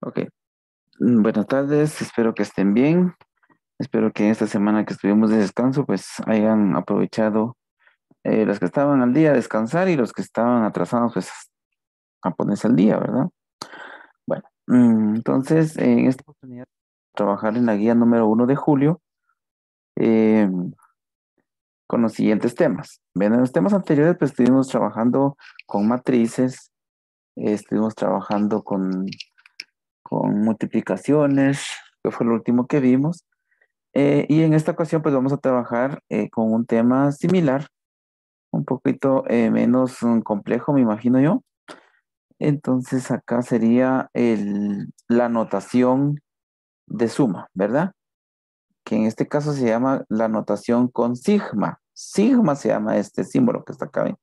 Ok. Buenas tardes, espero que estén bien. Espero que esta semana que estuvimos de descanso, pues hayan aprovechado los que estaban al día a descansar y los que estaban atrasados, pues a ponerse al día, ¿verdad? Bueno, entonces en esta oportunidad trabajar en la guía número 1 de julio eh, con los siguientes temas. Bien, en los temas anteriores, pues estuvimos trabajando con matrices, estuvimos trabajando con multiplicaciones, que fue lo último que vimos. Y en esta ocasión pues vamos a trabajar con un tema similar, un poquito menos complejo, me imagino yo. Entonces acá sería la notación de suma, ¿verdad? Que en este caso se llama la notación con sigma. Sigma se llama este símbolo que está acá, ¿ven?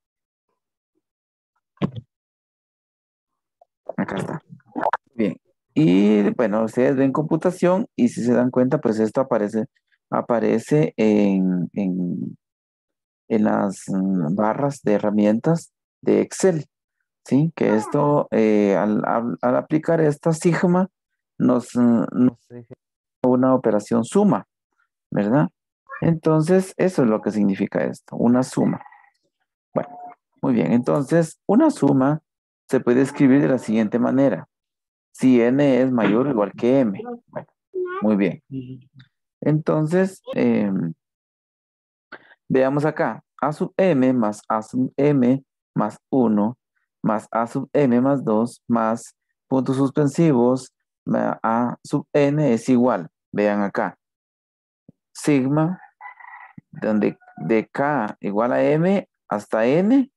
Acá está. Bien. Y bueno, ustedes ven computación y si se dan cuenta, pues esto aparece en las barras de herramientas de Excel, ¿sí? Que esto, al aplicar esta sigma, nos ejecuta una operación suma, ¿verdad? Entonces, eso es lo que significa esto, una suma. Bueno, muy bien. Entonces, una suma se puede escribir de la siguiente manera. Si n es mayor o igual que m. Bueno, muy bien. Entonces, veamos acá, a sub m más a sub m más 1 más a sub m más 2 más puntos suspensivos a sub n es igual. Vean acá, sigma, donde de k igual a m hasta n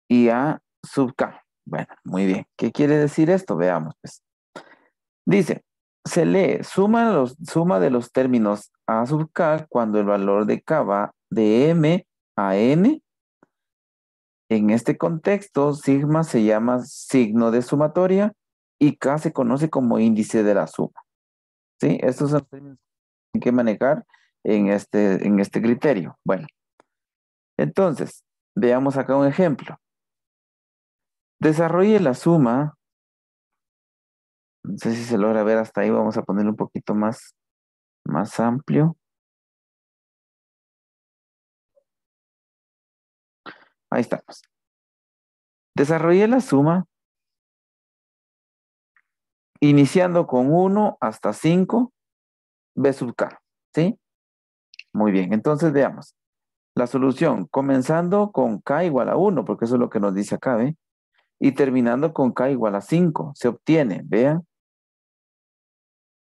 y a sub k. Bueno, muy bien. ¿Qué quiere decir esto? Veamos, pues. Dice, se lee suma de los términos a sub k cuando el valor de k va de m a n. En este contexto, sigma se llama signo de sumatoria y K se conoce como índice de la suma. ¿Sí? Estos son los términos que hay que manejar en este criterio. Bueno, entonces, veamos acá un ejemplo. Desarrolle la suma. No sé si se logra ver hasta ahí. Vamos a ponerlo un poquito más amplio. Ahí estamos. Desarrolle la suma iniciando con 1 hasta 5 B sub K. ¿Sí? Muy bien. Entonces, veamos. La solución, comenzando con k igual a 1, porque eso es lo que nos dice acá, ¿ve? Y terminando con k igual a 5, se obtiene, vean.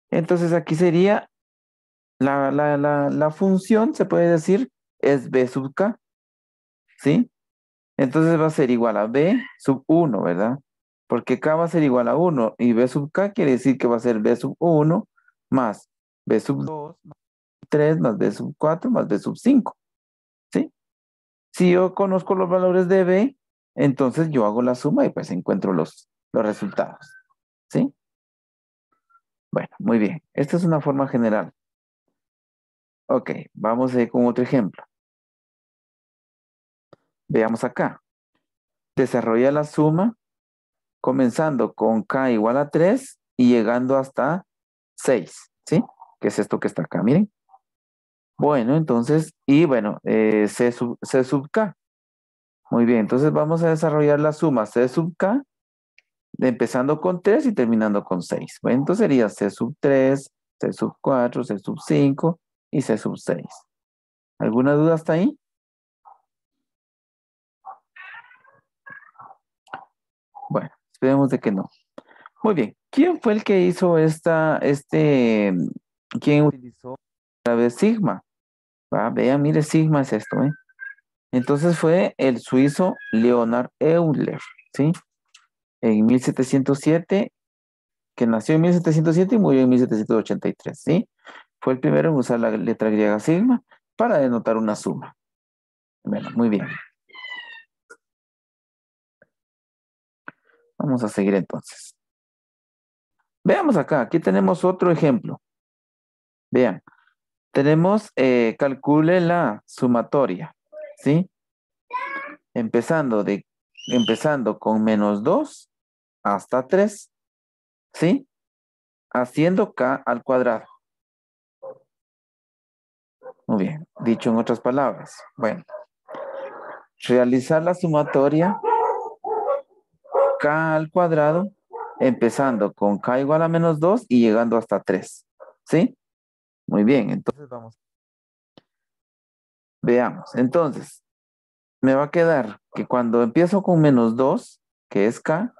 Entonces aquí sería la función, se puede decir, es b sub k, ¿sí? Entonces va a ser igual a b sub 1, ¿verdad? Porque k va a ser igual a 1 y b sub k quiere decir que va a ser b sub 1 más b sub 2 más 3 más b sub 4 más b sub 5, ¿sí? Si yo conozco los valores de B, entonces yo hago la suma y pues encuentro los resultados. ¿Sí? Bueno, muy bien. Esta es una forma general. Ok, vamos a ir con otro ejemplo. Veamos acá. Desarrolla la suma comenzando con K igual a 3 y llegando hasta 6. ¿Sí? ¿Qué es esto que está acá? Miren. Bueno, entonces, y bueno, C sub K. Muy bien, entonces vamos a desarrollar la suma C sub K empezando con 3 y terminando con 6. Bueno, entonces sería C sub 3, C sub 4, C sub 5 y C sub 6. ¿Alguna duda hasta ahí? Bueno, esperemos de que no. Muy bien. ¿Quién fue el que hizo quién utilizó la vez sigma? Vean, mire, sigma es esto, ¿eh? Entonces fue el suizo Leonhard Euler, ¿sí? En 1707, que nació en 1707 y murió en 1783, ¿sí? Fue el primero en usar la letra griega sigma para denotar una suma. Bueno, muy bien. Vamos a seguir entonces. Veamos acá, aquí tenemos otro ejemplo. Vean, tenemos, calcule la sumatoria, ¿sí? Empezando con -2 hasta 3. ¿sí? Haciendo K al cuadrado. Muy bien, dicho en otras palabras. Bueno, realizar la sumatoria K al cuadrado, empezando con K igual a menos 2 y llegando hasta 3, ¿sí? Muy bien, entonces vamos. Veamos, entonces, me va a quedar que cuando empiezo con menos 2, que es K,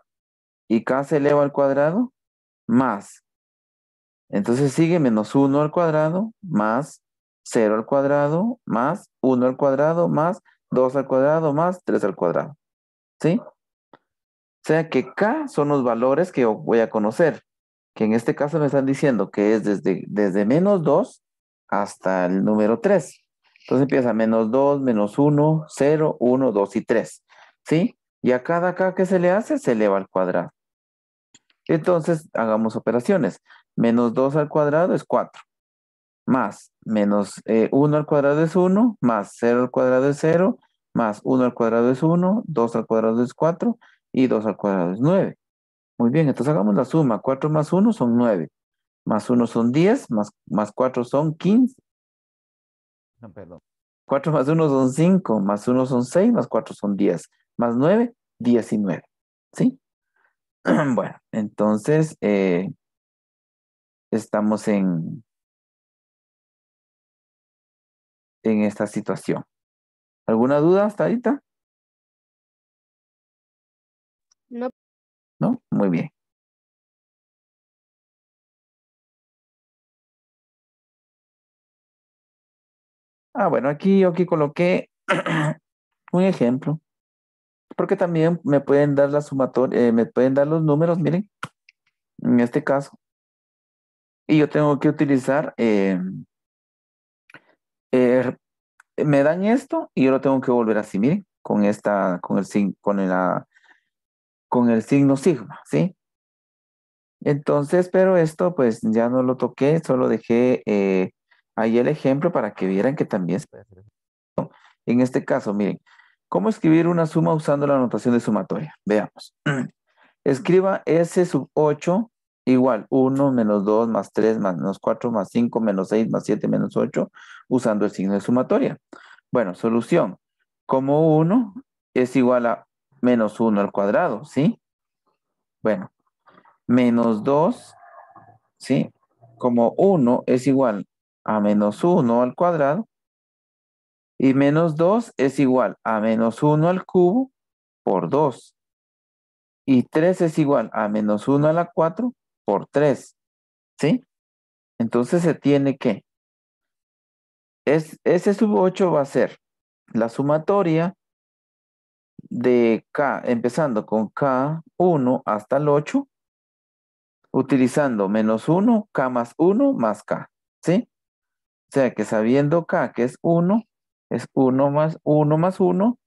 y K se eleva al cuadrado, más. Entonces sigue menos 1 al cuadrado, más 0 al cuadrado, más 1 al cuadrado, más 2 al cuadrado, más 3 al cuadrado, ¿sí? O sea que K son los valores que yo voy a conocer, que en este caso me están diciendo que es desde menos 2 hasta el número 3. Entonces empieza menos 2, menos 1, 0, 1, 2 y 3, ¿sí? Y a cada K que se le hace, se eleva al cuadrado. Entonces, hagamos operaciones. Menos 2 al cuadrado es 4, más menos 1 al cuadrado es 1, más 0 al cuadrado es 0, más 1 al cuadrado es 1, 2 al cuadrado es 4 y 2 al cuadrado es 9. Muy bien, entonces hagamos la suma. 4 más 1 son 9, más 1 son 10, más 4 son 15. No, perdón. 4 más 1 son 5, más 1 son 6, más 4 son 10, más 9, 19. ¿Sí? Bueno, entonces estamos en esta situación. ¿Alguna duda hasta ahorita? No. ¿No? Muy bien. Ah, bueno, aquí coloqué un ejemplo, porque también me pueden dar la sumatoria, me pueden dar los números, miren, en este caso, y yo tengo que utilizar, eh, me dan esto y yo lo tengo que volver así, miren, con el signo sigma, ¿sí? Entonces, pero esto pues ya no lo toqué, solo dejé ahí el ejemplo para que vieran que también se puede hacer. En este caso, miren, ¿cómo escribir una suma usando la notación de sumatoria? Veamos. Escriba S sub 8 igual 1 menos 2 más 3 más menos 4 más 5 menos 6 más 7 menos 8 usando el signo de sumatoria. Bueno, solución. Como 1 es igual a menos 1 al cuadrado, ¿sí? Bueno, menos 2, ¿sí? Como 1 es igual a menos 1 al cuadrado y menos 2 es igual a menos 1 al cubo por 2. Y 3 es igual a menos 1 a la 4 por 3, ¿sí? Entonces se tiene que, ese sub 8 va a ser la sumatoria de K, empezando con K1 hasta el 8, utilizando menos 1, K más 1 más K, ¿sí? O sea que sabiendo K que es 1 más 1,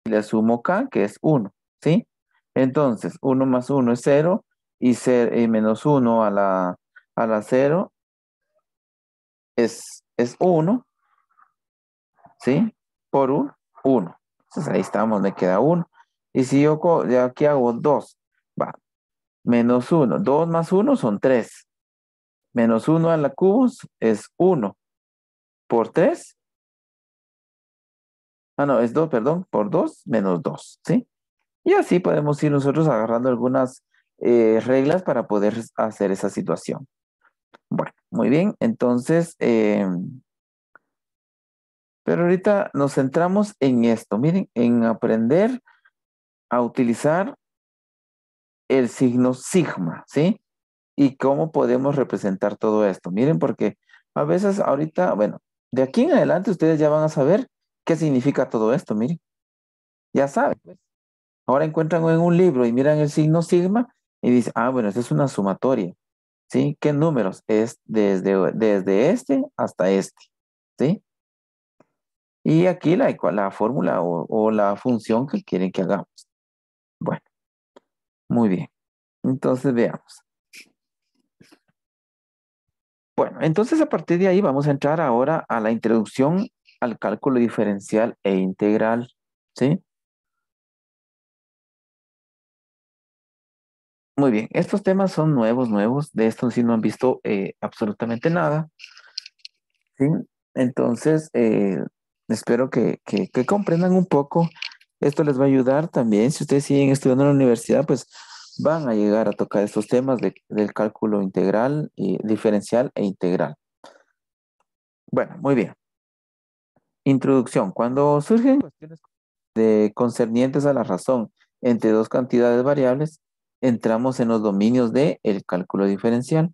y le sumo K que es 1, ¿sí? Entonces 1 más 1 es 0 y menos 1 a la 0 es 1, ¿sí? Por 1, 1. Entonces ahí estamos, me queda 1. Y si yo aquí hago 2, va, menos 1. 2 más 1 son 3. Menos 1 a la cubos es 1. Por 3, no, es 2, perdón, por 2 menos 2, ¿sí? Y así podemos ir nosotros agarrando algunas reglas para poder hacer esa situación. Bueno, muy bien, entonces, pero ahorita nos centramos en esto, miren, en aprender a utilizar el signo sigma, ¿sí? Y cómo podemos representar todo esto. Miren, porque a veces ahorita, bueno, de aquí en adelante ustedes ya van a saber qué significa todo esto, miren, ya saben, pues. Ahora encuentran en un libro y miran el signo sigma y dicen, ah, bueno, esta es una sumatoria, ¿sí? ¿Qué números? Es desde este hasta este, ¿sí? Y aquí la fórmula o la función que quieren que hagamos. Bueno, muy bien. Entonces veamos. Bueno, entonces a partir de ahí vamos a entrar ahora a la introducción al cálculo diferencial e integral, ¿sí? Muy bien, estos temas son nuevos, nuevos. De estos sí no han visto absolutamente nada. ¿Sí? Entonces, espero que comprendan un poco. Esto les va a ayudar también. Si ustedes siguen estudiando en la universidad, pues van a llegar a tocar estos temas del cálculo integral, y diferencial e integral. Bueno, muy bien. Introducción. Cuando surgen cuestiones concernientes a la razón entre dos cantidades variables, entramos en los dominios del cálculo diferencial.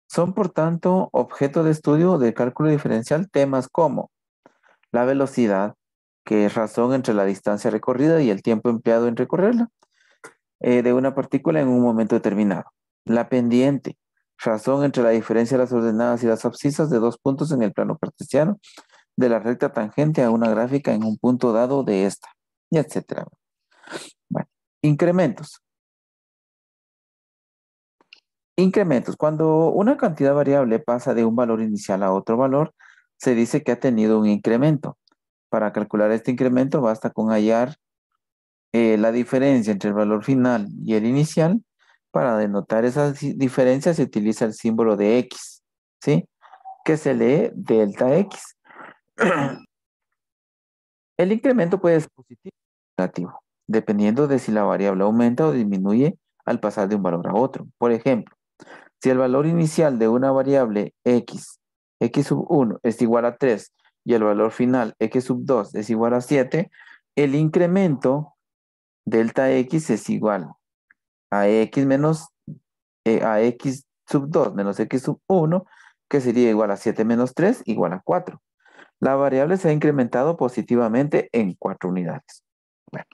Son, por tanto, objeto de estudio del cálculo diferencial temas como la velocidad, que es razón entre la distancia recorrida y el tiempo empleado en recorrerla, de una partícula en un momento determinado. La pendiente, razón entre la diferencia de las ordenadas y las abscisas de dos puntos en el plano cartesiano de la recta tangente a una gráfica en un punto dado de esta, y etcétera. Bueno, incrementos. Incrementos. Cuando una cantidad variable pasa de un valor inicial a otro valor, se dice que ha tenido un incremento. Para calcular este incremento basta con hallar la diferencia entre el valor final y el inicial. Para denotar esa diferencia se utiliza el símbolo de X, ¿sí? Que se lee delta X. El incremento puede ser positivo o negativo, dependiendo de si la variable aumenta o disminuye al pasar de un valor a otro. Por ejemplo, si el valor inicial de una variable x sub 1 es igual a 3 y el valor final x sub 2 es igual a 7, el incremento delta x es igual a x menos a x sub 2 menos x sub 1, que sería igual a 7 menos 3 igual a 4. La variable se ha incrementado positivamente en 4 unidades. Bueno,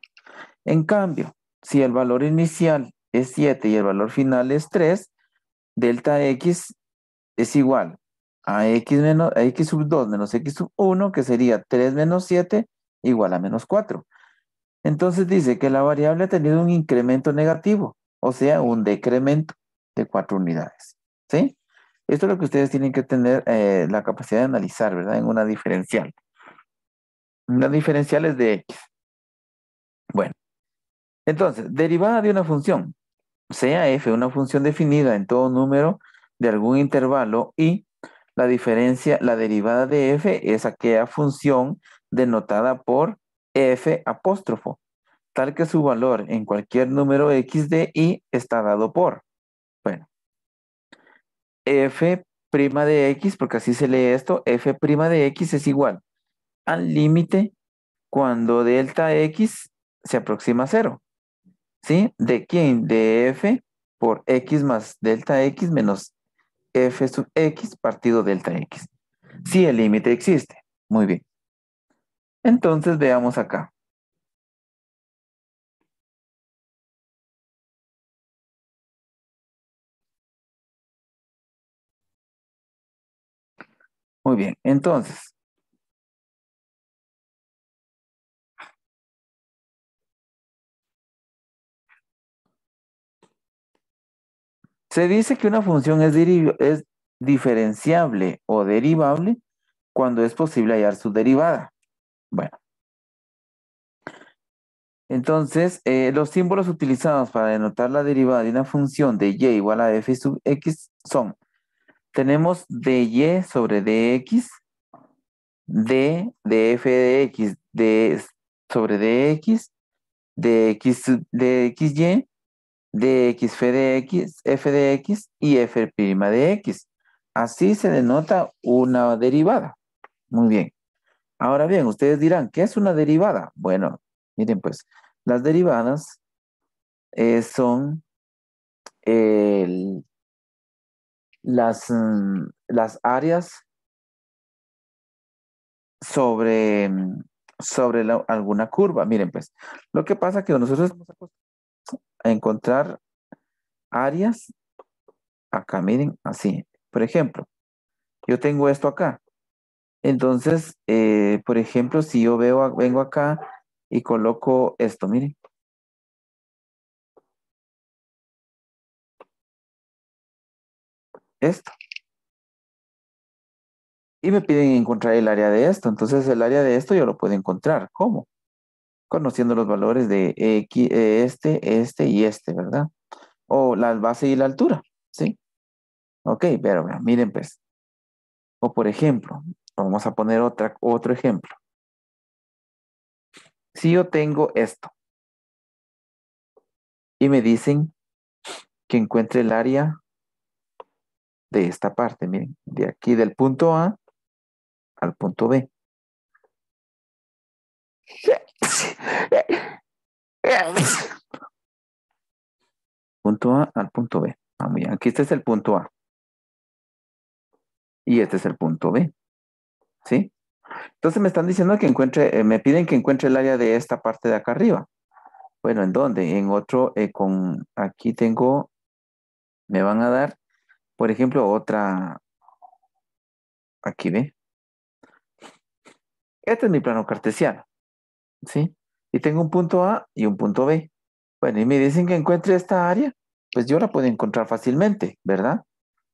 en cambio, si el valor inicial es 7 y el valor final es 3, delta x es igual a x sub 2 menos x sub 1, que sería 3 menos 7 igual a menos 4. Entonces dice que la variable ha tenido un incremento negativo, o sea, un decremento de 4 unidades. ¿Sí? Esto es lo que ustedes tienen que tener la capacidad de analizar, ¿verdad? En una diferencial. Una diferencial es de x. Bueno, entonces, derivada de una función, sea f una función definida en todo número de algún intervalo y la diferencia, la derivada de f es aquella función denotada por f apóstrofo, tal que su valor en cualquier número x de y está dado por, bueno, f' de x, porque así se lee esto, f' de x es igual al límite cuando delta x se aproxima a cero. ¿Sí? ¿De quién? De f por x más delta x menos f sub x partido delta x. Si el límite existe. Muy bien. Entonces veamos acá. Muy bien. Entonces, se dice que una función es diferenciable o derivable cuando es posible hallar su derivada. Bueno, entonces los símbolos utilizados para denotar la derivada de una función de y igual a f sub x son, tenemos dy sobre dx, de f de x sobre dx, de xy, de x f de x y f' de x. Así se denota una derivada. Muy bien. Ahora bien, ustedes dirán, ¿qué es una derivada? Bueno, miren pues, las derivadas son el- las áreas sobre, sobre alguna curva. Miren pues, lo que pasa es que nosotros estamos acostumbrados a encontrar áreas acá, miren, así. Por ejemplo, yo tengo esto acá. Entonces, por ejemplo, si yo vengo acá y coloco esto, miren, esto. Y me piden encontrar el área de esto. Entonces, el área de esto yo lo puedo encontrar. ¿Cómo? conociendo los valores de X, este y este, ¿verdad? O la base y la altura, ¿sí? Ok, pero miren pues. O por ejemplo, vamos a poner otro ejemplo. Si yo tengo esto y me dicen que encuentre el área de esta parte, miren, de aquí del punto A al punto B. Punto A al punto B. Ah, muy bien. Aquí este es el punto A y este es el punto B, ¿sí? Entonces me están diciendo que encuentre, me piden que encuentre el área de esta parte de acá arriba. Bueno, ¿en dónde? En otro, aquí tengo, me van a dar, por ejemplo, otra, aquí ve. Este es mi plano cartesiano, ¿sí? Y tengo un punto A y un punto B. Bueno, y me dicen que encuentre esta área, pues yo la puedo encontrar fácilmente, ¿verdad?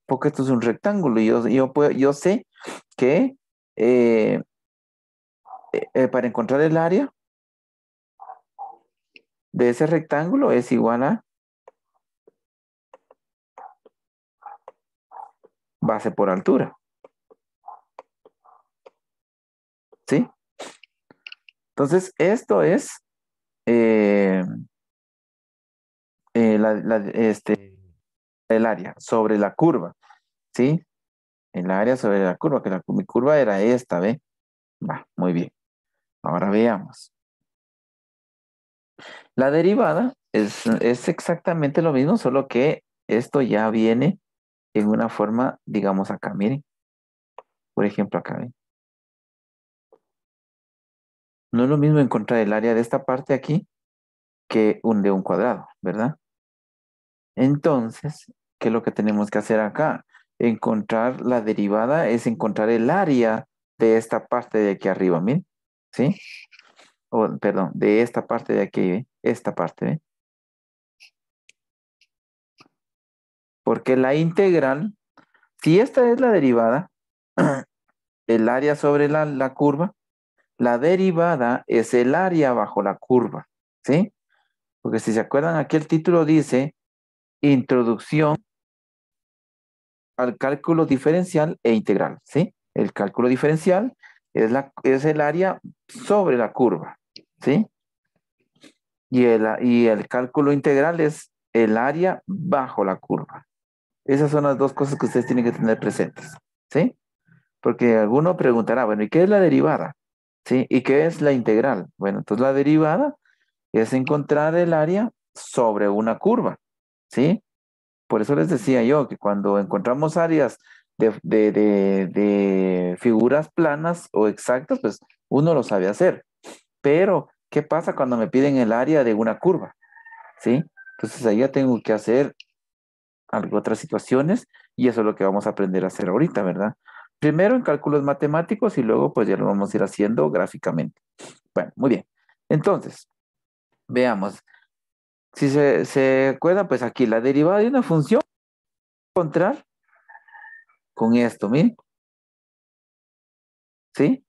Porque esto es un rectángulo y yo sé que eh, para encontrar el área de ese rectángulo es igual a base por altura, ¿sí? Entonces, esto es eh, el área sobre la curva, ¿sí? El área sobre la curva, que mi curva era esta, ¿ve? Va, muy bien. Ahora veamos. La derivada es exactamente lo mismo, solo que esto ya viene en una forma, digamos acá, miren. Por ejemplo, acá, ¿ven? No es lo mismo encontrar el área de esta parte aquí que de un cuadrado, ¿verdad? Entonces, ¿qué es lo que tenemos que hacer acá? Encontrar la derivada es encontrar el área de esta parte de aquí arriba, miren, ¿sí? O, perdón, de esta parte de aquí, ¿ve? Esta parte, ¿ve? Porque la integral, si esta es la derivada, el área sobre la curva, la derivada es el área bajo la curva, ¿sí? Porque si se acuerdan, aquí el título dice Introducción al cálculo diferencial e integral, ¿sí? El cálculo diferencial es el área sobre la curva, ¿sí? Y el cálculo integral es el área bajo la curva. Esas son las dos cosas que ustedes tienen que tener presentes, ¿sí? Porque alguno preguntará, bueno, ¿y qué es la derivada? ¿Sí? ¿Y qué es la integral? Bueno, entonces la derivada es encontrar el área sobre una curva, ¿sí? Por eso les decía yo que cuando encontramos áreas de figuras planas o exactas, pues uno lo sabe hacer. Pero, ¿qué pasa cuando me piden el área de una curva? ¿Sí? Entonces ahí ya tengo que hacer otras situaciones y eso es lo que vamos a aprender a hacer ahorita, ¿verdad? Primero en cálculos matemáticos y luego pues ya lo vamos a ir haciendo gráficamente. Bueno, muy bien. Entonces, veamos. Si se acuerdan, pues aquí la derivada de una función encontrar con esto, miren, ¿sí?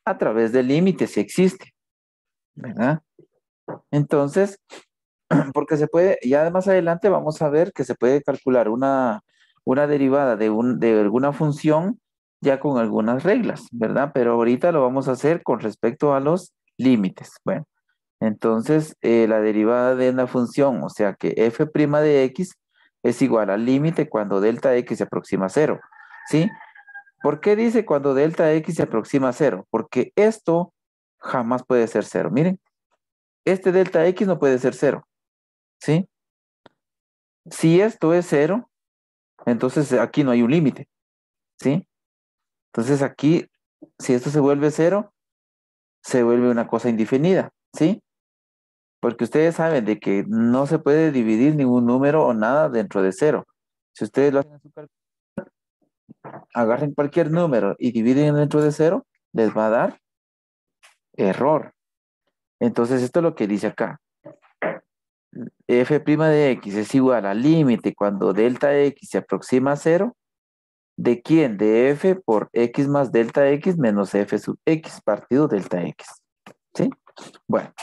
A través del límite si existe, ¿verdad? Entonces, porque se puede, ya más adelante vamos a ver que se puede calcular una derivada de alguna función ya con algunas reglas, ¿verdad? Pero ahorita lo vamos a hacer con respecto a los límites. Bueno, entonces la derivada de una función, o sea que f' de x es igual al límite cuando delta x se aproxima a cero, ¿sí? ¿Por qué dice cuando delta x se aproxima a cero? Porque esto jamás puede ser cero. Miren, este delta x no puede ser cero, ¿sí? Si esto es cero, entonces aquí no hay un límite, ¿sí? Entonces aquí, si esto se vuelve cero, se vuelve una cosa indefinida, ¿sí? Porque ustedes saben de que no se puede dividir ningún número o nada dentro de cero. Si ustedes lo hacen en su cálculo, agarren cualquier número y dividen dentro de cero, les va a dar error. Entonces esto es lo que dice acá. F' de x es igual al límite cuando delta x se aproxima a cero. ¿De quién? De f por x más delta x menos f sub x partido delta x. ¿Sí? Bueno,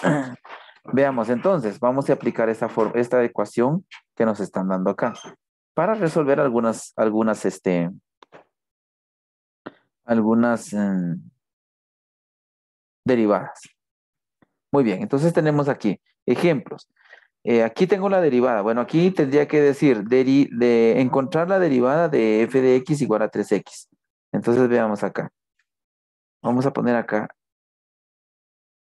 veamos entonces, vamos a aplicar esta ecuación que nos están dando acá para resolver algunas derivadas. Muy bien, entonces tenemos aquí ejemplos. Aquí tengo la derivada. Bueno, aquí tendría que decir de encontrar la derivada de f de x igual a 3x. Entonces veamos acá. Vamos a poner acá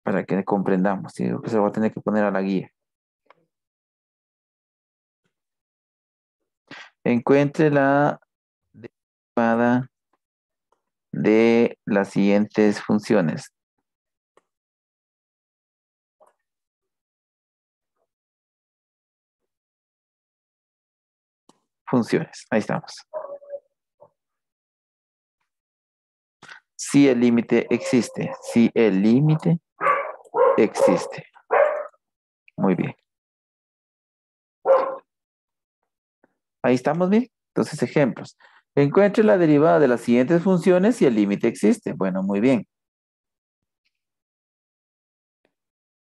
para que comprendamos. ¿Sí? Se lo voy a tener que poner a la guía. Encuentre la derivada de las siguientes funciones. Funciones. Ahí estamos. Si el límite existe. Si el límite existe. Muy bien. Ahí estamos bien. Entonces, ejemplos. Encuentre la derivada de las siguientes funciones si el límite existe. Bueno, muy bien.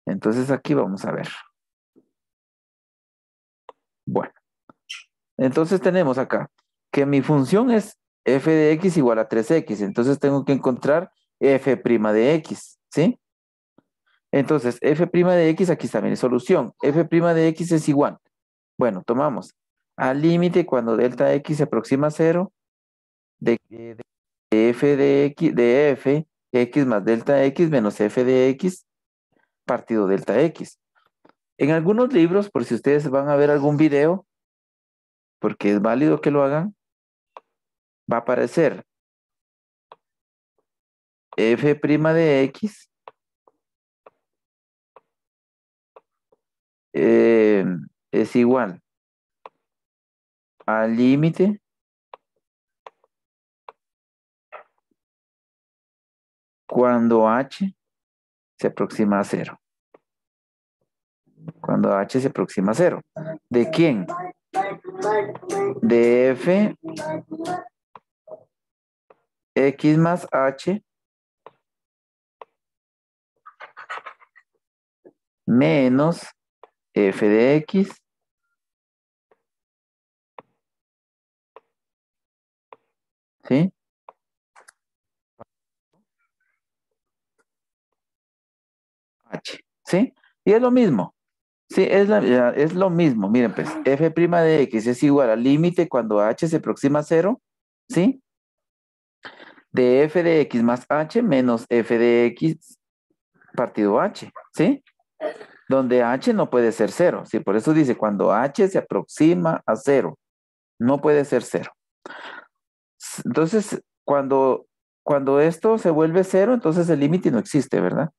Entonces aquí vamos a ver. Bueno, entonces tenemos acá que mi función es f de x igual a 3x. Entonces tengo que encontrar f' de x, ¿sí? Entonces, f' de x, aquí está mi solución. F' de x es igual. Bueno, tomamos al límite cuando delta x se aproxima a 0 de f de x, de f, x más delta x menos f de x partido delta x. En algunos libros, por si ustedes van a ver algún video, porque es válido que lo hagan, va a aparecer f' de x eh, es igual al límite cuando h se aproxima a 0. Cuando h se aproxima a 0. ¿De quién? De f x más h menos f de x ¿sí? H, ¿sí? Y es lo mismo. Sí, es lo mismo. Miren, pues, f' de x es igual al límite cuando h se aproxima a 0, ¿sí? De f de x más h menos f de x partido h, ¿sí? Donde h no puede ser 0, ¿sí? Por eso dice, cuando h se aproxima a 0, no puede ser 0. Entonces, cuando esto se vuelve 0, entonces el límite no existe, ¿verdad?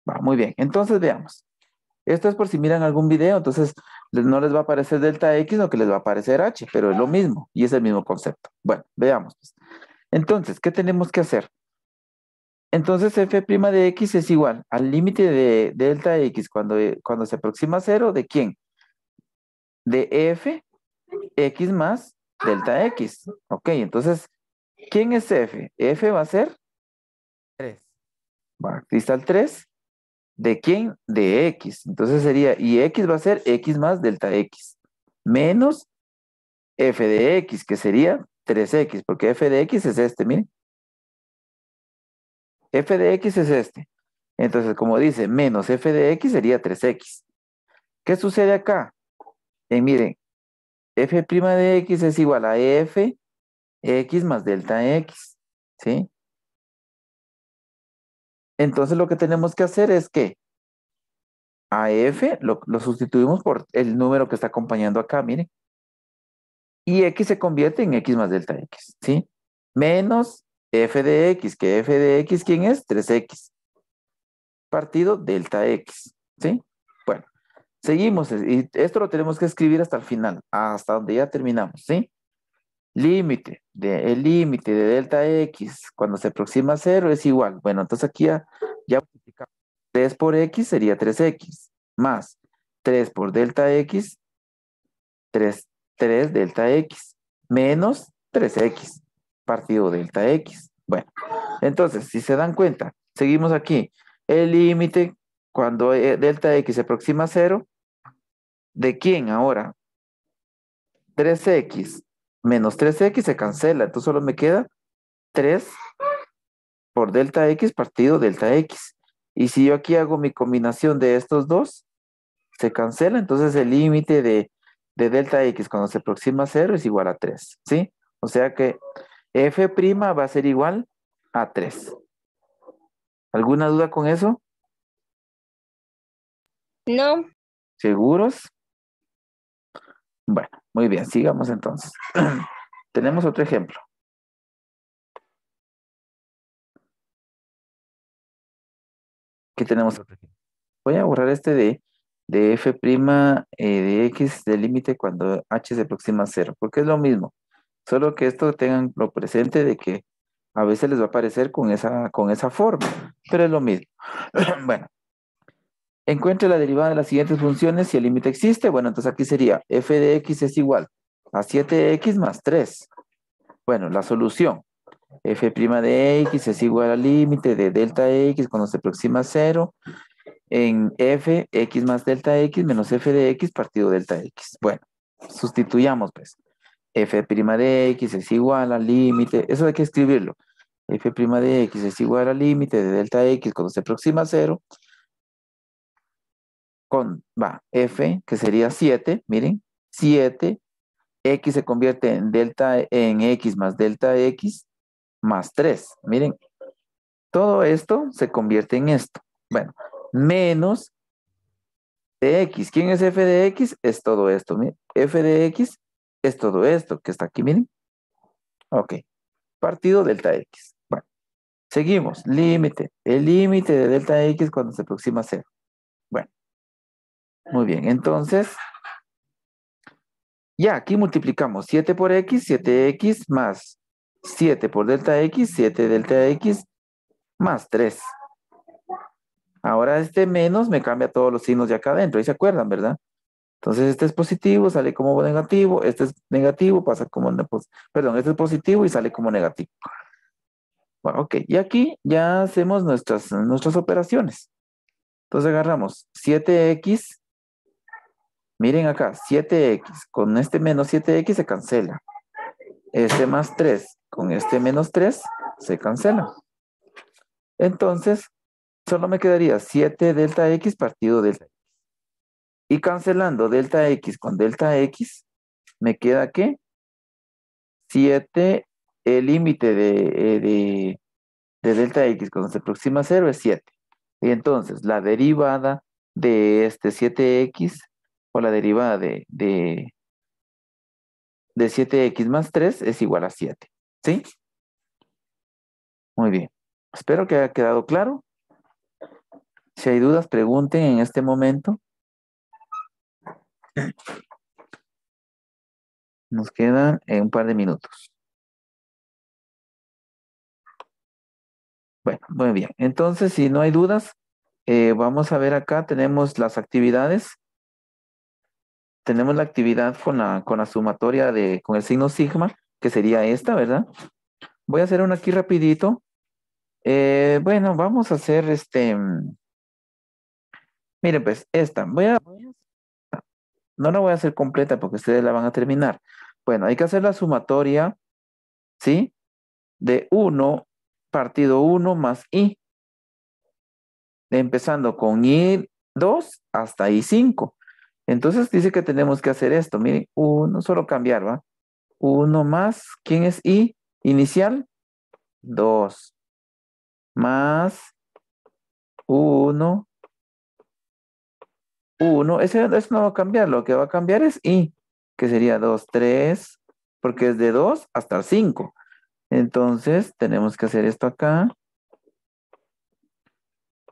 Va, muy bien. Entonces, veamos. Esto es por si miran algún video, entonces no les va a aparecer delta X, sino que les va a aparecer H, pero es lo mismo y es el mismo concepto. Bueno, veamos. Entonces, ¿qué tenemos que hacer? Entonces, f' de X es igual al límite de delta X cuando se aproxima a 0, ¿de quién? De f, X más delta X. Ok, entonces, ¿quién es f? F va a ser 3. Va, aquí está el 3. ¿De quién? De X. Entonces sería, y X va a ser X más delta X. Menos f de x, que sería 3x, porque f de x es este, miren. F de x es este. Entonces, como dice, menos f de x sería 3x. ¿Qué sucede acá? Miren, f' de x es igual a f, x más delta x, ¿sí? Entonces, lo que tenemos que hacer es que a f lo sustituimos por el número que está acompañando acá, miren. Y x se convierte en x más delta x, ¿sí? Menos f de x, que f de x, ¿quién es? 3x. Partido delta x, ¿sí? Bueno, seguimos. Y esto lo tenemos que escribir hasta el final, hasta donde ya terminamos, ¿sí? El límite de delta x cuando se aproxima a 0 es igual. Bueno, entonces aquí ya 3 por x sería 3x, más 3 por delta x, 3 delta x, menos 3x, partido delta x. Bueno, entonces, si se dan cuenta, seguimos aquí. El límite Cuando delta X se aproxima a 0, ¿de quién ahora? 3X menos 3X se cancela, entonces solo me queda 3 por delta X partido delta X. Y si yo aquí hago mi combinación de estos dos, se cancela, entonces el límite de delta X cuando se aproxima a 0 es igual a 3, ¿sí? O sea que f' va a ser igual a 3. ¿Alguna duda con eso? No. ¿Seguros? Bueno, muy bien, sigamos entonces. Tenemos otro ejemplo. ¿Qué tenemos? Voy a borrar este de f' de x del límite cuando h se aproxima a 0, porque es lo mismo. Solo que esto tengan lo presente de que a veces les va a aparecer con esa forma, pero es lo mismo. Bueno, encuentre la derivada de las siguientes funciones si el límite existe. Bueno, entonces aquí sería f de x es igual a 7x más 3. Bueno, la solución. F' de x es igual al límite de delta x cuando se aproxima a 0 en f, x más delta x menos f de x partido delta x. Bueno, sustituyamos pues. F' de x es igual al límite, eso hay que escribirlo. F' de x es igual al límite de delta x cuando se aproxima a 0 con, f, que sería 7, miren, 7, x se convierte en delta, en x más delta x más 3. Miren, todo esto se convierte en esto. Bueno, menos de x. ¿Quién es f de x? Es todo esto. Miren, f de x es todo esto que está aquí, miren. Ok, partido delta x. Bueno, seguimos. Límite. El límite de delta x cuando se aproxima a 0. Bueno, muy bien. Entonces, ya aquí multiplicamos 7 por x, 7x más 7 por delta x, 7 delta x más 3. Ahora este menos me cambia todos los signos de acá adentro. ¿Y se acuerdan, verdad? Entonces este es positivo, sale como negativo. Este es negativo, pasa como... Perdón, este es positivo y sale como negativo. Bueno, ok. Y aquí ya hacemos nuestras operaciones. Entonces agarramos 7x. Miren acá, 7x. Con este menos 7x se cancela. Este más 3 con este menos 3 se cancela. Entonces, solo me quedaría 7 delta x partido delta x. Y cancelando delta x con delta x, me queda que 7, el límite de delta x cuando se aproxima a 0 es 7. Y entonces, la derivada de este 7x o la derivada de 7x más 3 es igual a 7. ¿Sí? Muy bien. Espero que haya quedado claro. Si hay dudas, pregunten en este momento. Nos quedan un par de minutos. Bueno, muy bien. Entonces, si no hay dudas, vamos a ver acá, tenemos las actividades. Tenemos la actividad con la sumatoria con el signo sigma, que sería esta, ¿verdad? Voy a hacer una aquí rapidito. Bueno, vamos a hacer miren pues, esta. No la voy a hacer completa porque ustedes la van a terminar. Bueno, hay que hacer la sumatoria, ¿sí? De 1 partido 1 más i, empezando con i2 hasta i5. Entonces dice que tenemos que hacer esto. Miren, uno, solo cambiar, ¿va? 1 más, ¿quién es i? Inicial, 2 más 1, 1. Eso no va a cambiar, lo que va a cambiar es i, que sería 2, 3, porque es de 2 hasta el 5. Entonces tenemos que hacer esto acá.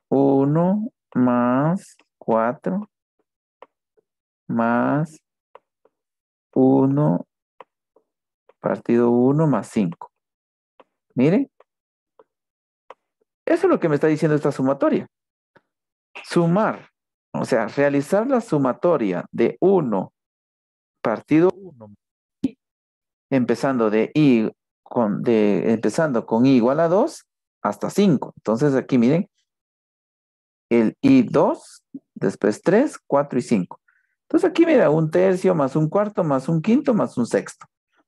1 más 4 más 1 partido 1 más 5. Miren, eso es lo que me está diciendo esta sumatoria. Sumar, o sea, realizar la sumatoria de 1 partido 1, empezando empezando con i igual a 2 hasta 5. Entonces aquí miren, el I2, después 3, 4 y 5. Entonces aquí mira, un tercio más un cuarto más un quinto más un sexto.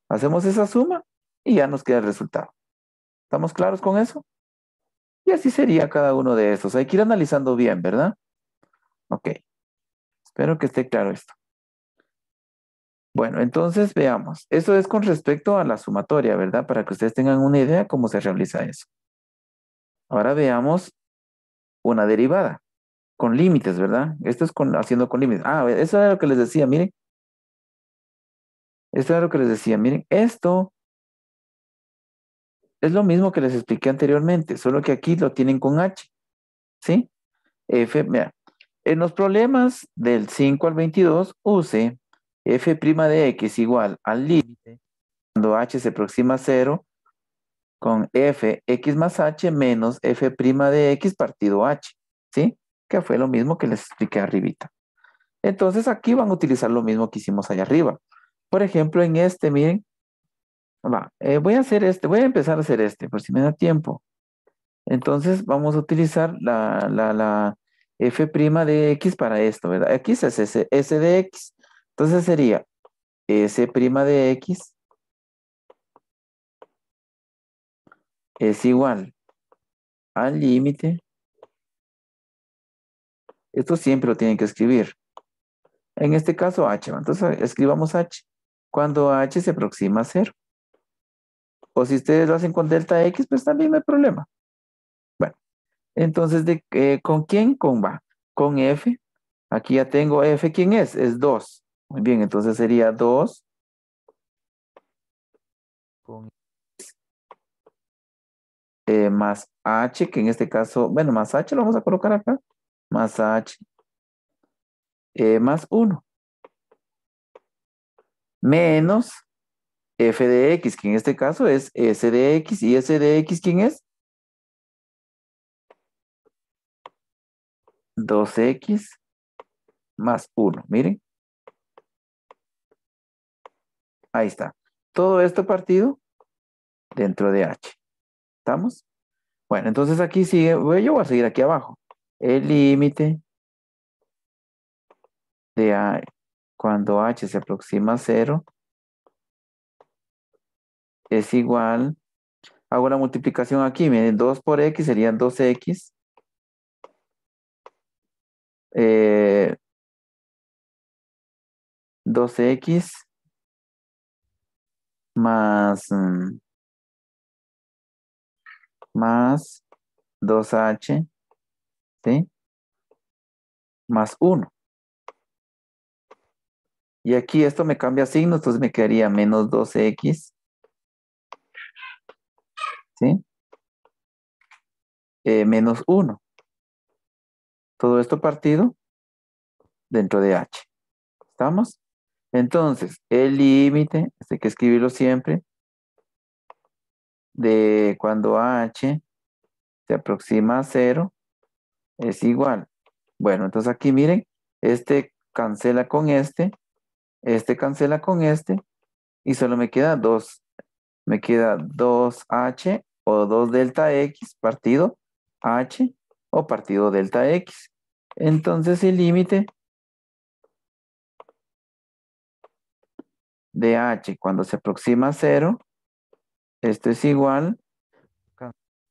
Hacemos esa suma y ya nos queda el resultado. ¿Estamos claros con eso? Y así sería cada uno de estos. Hay que ir analizando bien, ¿verdad? Ok, espero que esté claro esto. Bueno, entonces veamos. Eso es con respecto a la sumatoria, ¿verdad? Para que ustedes tengan una idea cómo se realiza eso. Ahora veamos una derivada con límites, ¿verdad? Esto es haciendo con límites. Ah, eso era lo que les decía, miren. Esto era lo que les decía, miren. Esto es lo mismo que les expliqué anteriormente, solo que aquí lo tienen con H, ¿sí? F, mira, en los problemas del 5 al 22, use f' de x igual al límite cuando h se aproxima a 0 con f x más h menos f' de x partido h, ¿sí? Que fue lo mismo que les expliqué arribita. Entonces aquí van a utilizar lo mismo que hicimos allá arriba. Por ejemplo, en este, miren, voy a hacer este, voy a empezar a hacer este, por si me da tiempo. Entonces vamos a utilizar la f' de x para esto, ¿verdad? Aquí es s de x. Entonces sería s' de x es igual al límite. Esto siempre lo tienen que escribir. En este caso h, ¿va? Entonces escribamos h cuando h se aproxima a 0. O si ustedes lo hacen con delta x, pues también no hay problema. Bueno, entonces, ¿con quién? Con f. Aquí ya tengo f, ¿quién es? Es 2. Muy bien, entonces sería 2 con más h, que en este caso, bueno, más h lo vamos a colocar acá, más h, más 1, menos f de x, que en este caso es s de x, y s de x, ¿quién es? 2x más 1, miren, ahí está. Todo esto partido dentro de h, ¿estamos? Bueno, entonces aquí sigue, yo voy a seguir aquí abajo. El límite de a, cuando h se aproxima a 0 es igual, hago la multiplicación aquí, miren, 2 por x serían 2x, 2x más, más 2h, ¿sí? Más 1. Y aquí esto me cambia signo, entonces me quedaría menos 2x, ¿sí? Menos 1. Todo esto partido dentro de h. ¿Estamos? Entonces, el límite, este hay que escribirlo siempre, de cuando h se aproxima a 0 es igual. Bueno, entonces aquí miren, este cancela con este cancela con y solo me queda 2. Me queda 2h o 2 delta x partido h o partido delta x. Entonces el límite de h cuando se aproxima a 0, esto es igual,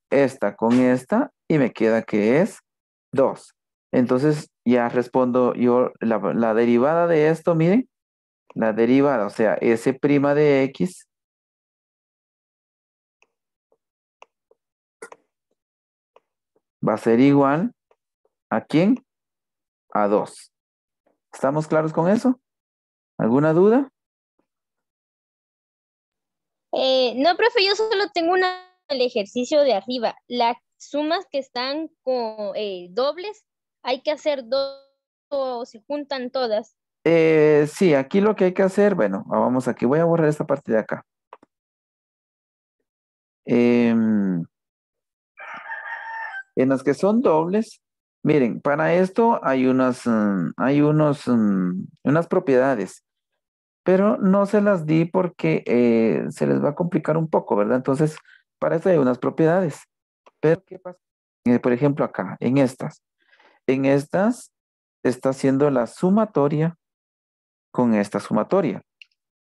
esta con esta, y me queda que es 2. Entonces ya respondo yo la derivada de esto, miren, la derivada, o sea, s' de x va a ser igual ¿a quién? A 2. ¿Estamos claros con eso? ¿Alguna duda? No, profe, yo solo tengo el ejercicio de arriba. Las sumas que están con dobles, hay que hacer dos o se juntan todas. Sí, aquí lo que hay que hacer, bueno, vamos aquí, voy a borrar esta parte de acá. Em, en las que son dobles, miren, para esto hay unas propiedades, pero no se las di porque se les va a complicar un poco, ¿verdad? Entonces, para eso hay unas propiedades. Pero, ¿qué pasa? Por ejemplo, acá, en estas. en estas está haciendo la sumatoria con esta sumatoria.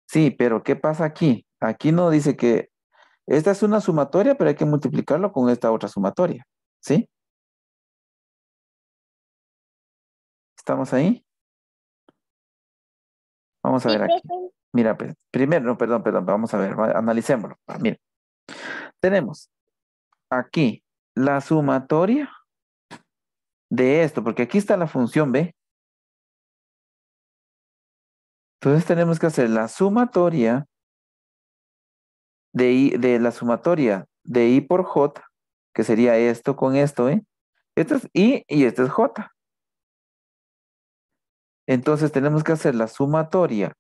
Sí, pero ¿qué pasa aquí? Aquí no dice que esta es una sumatoria, pero hay que multiplicarlo con esta otra sumatoria. ¿Sí? ¿Estamos ahí? Vamos a Sí, ver aquí. profe. Mira, pues, primero, no, perdón, vamos a ver, analicémoslo. Mira, tenemos aquí la sumatoria de esto, porque aquí está la función B. Entonces tenemos que hacer la sumatoria de la sumatoria de I por J, que sería esto con esto, ¿eh? Esto es I y esto es J. Entonces tenemos que hacer la sumatoria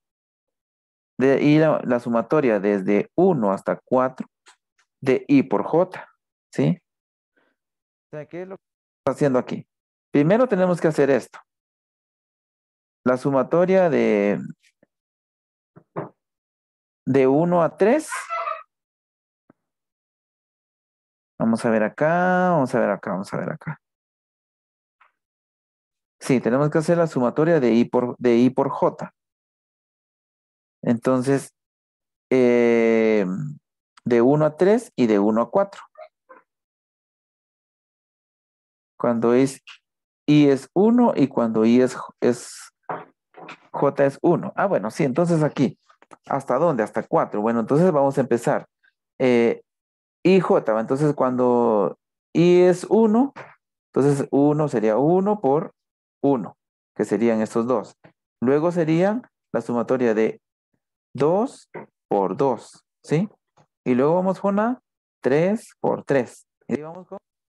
de I, la sumatoria desde 1 hasta 4 de I por J, ¿sí? O sea, ¿qué es lo que estamos haciendo aquí? Primero tenemos que hacer esto. La sumatoria de 1 a 3. Vamos a ver acá, vamos a ver acá, vamos a ver acá. Sí, tenemos que hacer la sumatoria de I por J. Entonces, eh, de 1 a 3 y de 1 a 4. Cuando es I es 1 y cuando I es J es 1. Ah, bueno, sí, entonces aquí. ¿Hasta dónde? Hasta 4. Bueno, entonces vamos a empezar. I, J, ¿va? Entonces cuando I es 1, entonces 1 sería 1 por 1, que serían estos dos. Luego serían la sumatoria de 2 por 2, ¿sí? Y luego vamos con la 3 por 3. Y vamos con